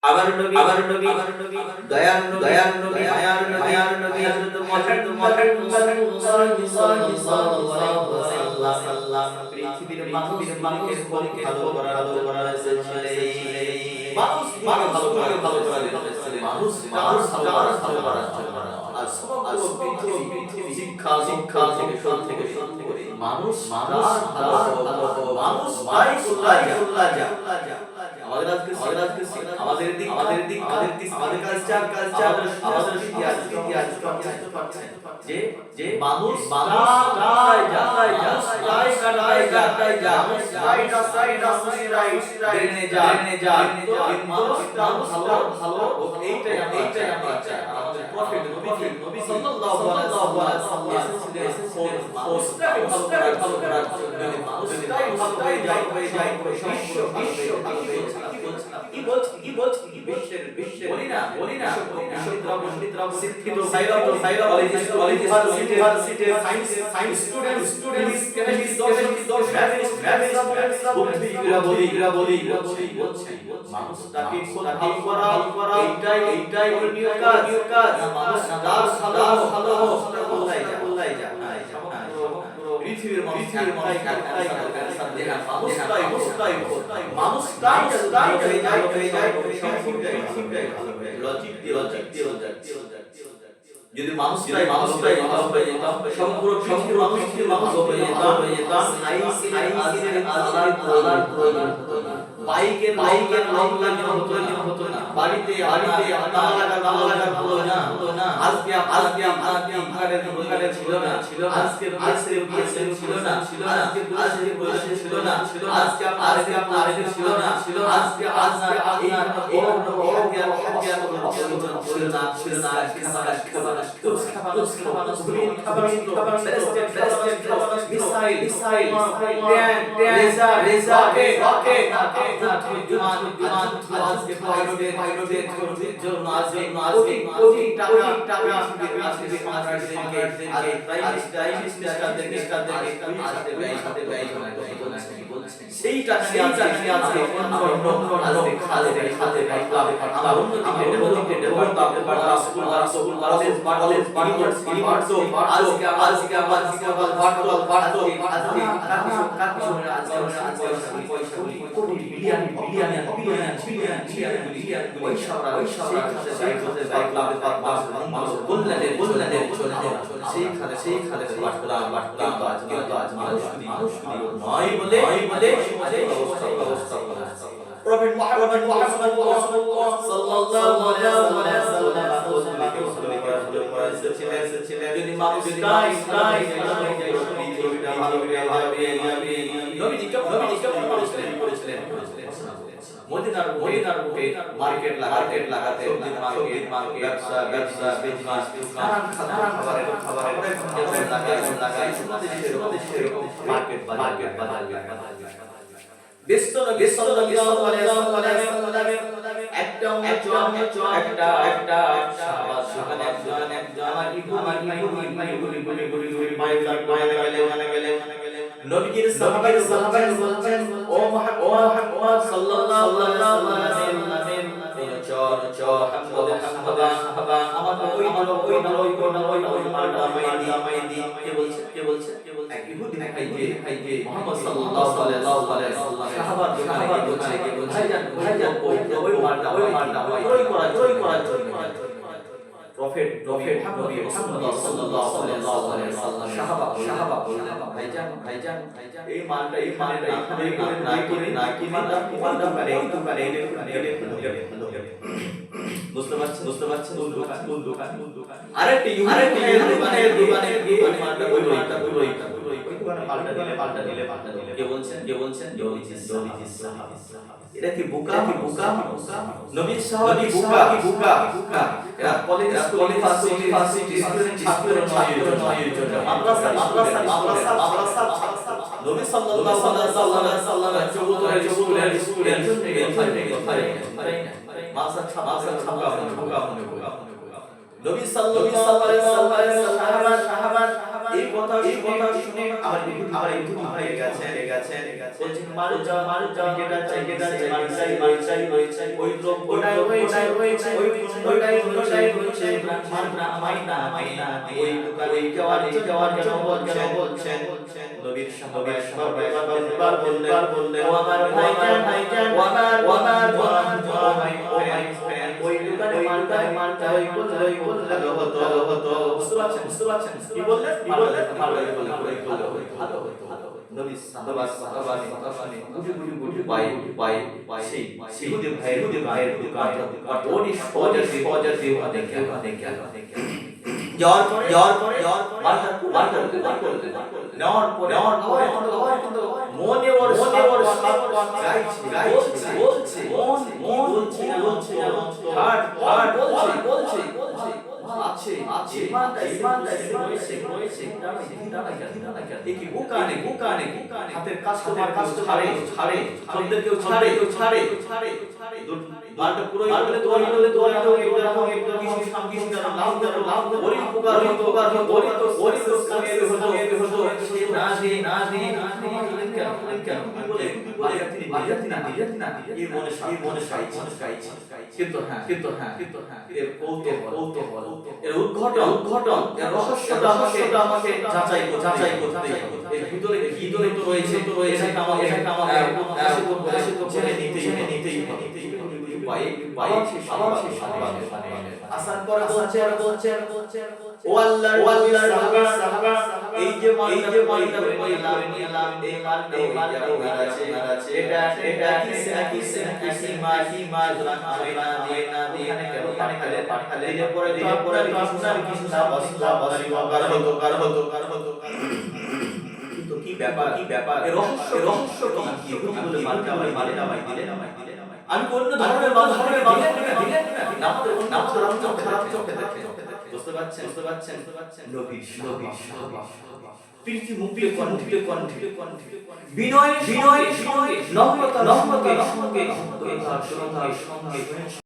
আমার নবী দয়ার নবী মায়ার নবী হযরত মুহাম্মদ সাল্লাল্লাহু আলাইহি ওয়াসাল্লাম পৃথিবীর মানুষের পক্ষে ভালো করা এসেছিলেন। মানুষ ভালো করা এসেছিলেন। মানুষ ভালো করার জন্য। আর সমগ্র পৃথিবী শিক্ষা থেকে শুরু করে মানুষ ভাই কুল্লা যা আমাদের কালচার আমাদের ইতিহাস যে মানুষ ভালো এইটাই আমরা চাই। আমাদের প্রফেট নবী সাল্লাল্লাহু আলাইহি ওয়াসাল্লাম ভালো করার জন্য মানুষটাই ভালো হয়ে যায় কি বলছি বিশ্বের বলি না শিক্ষিত ইউনিভার্সিটি সায়েন্স স্টুডেন্টস কেমিস্ট বলি মানুষটাকে ভালো করা এইটাই করণীয় কাজ। মানুষ ভালো বলাই যায় পৃথিবীর মানুষটাই হয়ে যায় লজিক যদি মানুষটাই ভালো হয়ে যেতাম সমগ্র মানুষ হয়ে যেতাম বাইকের নাম লাগানো হতো না বাড়িতে তালা লাগানো হতো না আজকে আপনার ছিল না আজকে বিএসএ ছিল না আজকে পুলিশে ছিল না আজকে আপনার ছিল না আজকে সেই টাকা নিয়ে আজকে আমার অন্যদিকে ডেভেলপ স্কুল আজকে আমার নয় বলে প্রফেট মুহাম্মদ সাল্লাল্লাহু আলাইহি ওয়াসাল্লাম যদি মানুষ মদিনার বুকে মার্কেট লাগাতে ব্যবসা বিজনেস খাবারের লাগাই সেরকম মার্কেট বাজার ব্যস্ত সাল্লাল্লাহু আলাইহি ওয়াসাল্লাম একটা সেখানে নবীজির সাহাবায়ে বলছেন ও মুহাম্মদ সাল্লাল্লাহু আলাইহি ওয়াসাল্লাম চল হামদা আমার ওই মারদামাইদি কে বলছে এক ইহুদি দেখাই দিয়ে মুহাম্মদ সাল্লাল্লাহু আলাইহি ওয়াসাল্লাম সাহাবার বলছে ভাইজান ওই মারদা ক্রয় করার জন্য প্রফেট নবী মুহাম্মদ সাল্লাল্লাহু আলাইহি ওয়াসাল্লাম সাহাবা বললেন ভাইজান এই মালটা না কিনে মালটা পারে বুঝতে পারছেন কোন দোকান আরেকটি দোকানে গিয়ে মালটা ওই পাল্টা দিলে কে বলছেন এটা কি বুকা নবীর সাহাবী বুকা এরা কলেজ ইউনিভার্সিটি স্টুডেন্ট নয় জন্য মাদ্রাসা নবী সাল্লাল্লাহু আলাইহি ওয়াসাল্লাম স্কুলের মাসা নবী সাল্লাল্লাহু আলাইহি ওয়াসাল্লাম সাহাবা এই কথা শুনে আবার একটু হয়ে গেছে বলছেন মারু যা কেটা চাই ওই দ্রব্যটাই হয়েছে ওইটাই মাইনা ওই দোকানে যাওয়ার জন্য বলছেন নবীর সাহাবা বললেন ও আমার ভাইজান ওই দোকানে মালটা ওই ভালো হতো বুঝতে পারছেন কি বললেন ভালো হতো নবী সাহাবা গুটি পাই সেই ইহুদি ভাইয়ের দোকান ওরই পজিটিভ দেখে যাওয়ার পরে মালটা নেওয়ার পরে মনে ওর বলছে আছে ইমানটা রয়েছে কি বুকানে হাতের কাস্টমার ছাড়ে শব্দের কেউ ছাড়ে মালটা পুরো লাভ ওরি উপকার হতো না এই মনে চাইছে কিন্তু হ্যাঁ এর কৌতূহল এর উদ্ঘটন এর রহস্যটা আমাকে যাচাই করতে হবে এর ভিতরে কি রয়েছে এটাকে আমাকে জেনে নিতেই আসার পরে বলছেন ও আল্লাহর সাহাবা এই যে মালটা নিলাম এই মালটা আছে এটা কি মাল না দিয়ে পাঠালে এর পরে আপনার কিছু কার হতো কিন্তু কি ব্যাপার এর রহস্য কি মালটা দিলেন আমি অন্য ধরনের দিলেন না খারাপ চোখে দেখে বুঝতে পারছেন নবীর সাহাবা প্রীতি মুক্তি কণ্ঠে বিনয়ের সঙ্গে নম্রতার সঙ্গে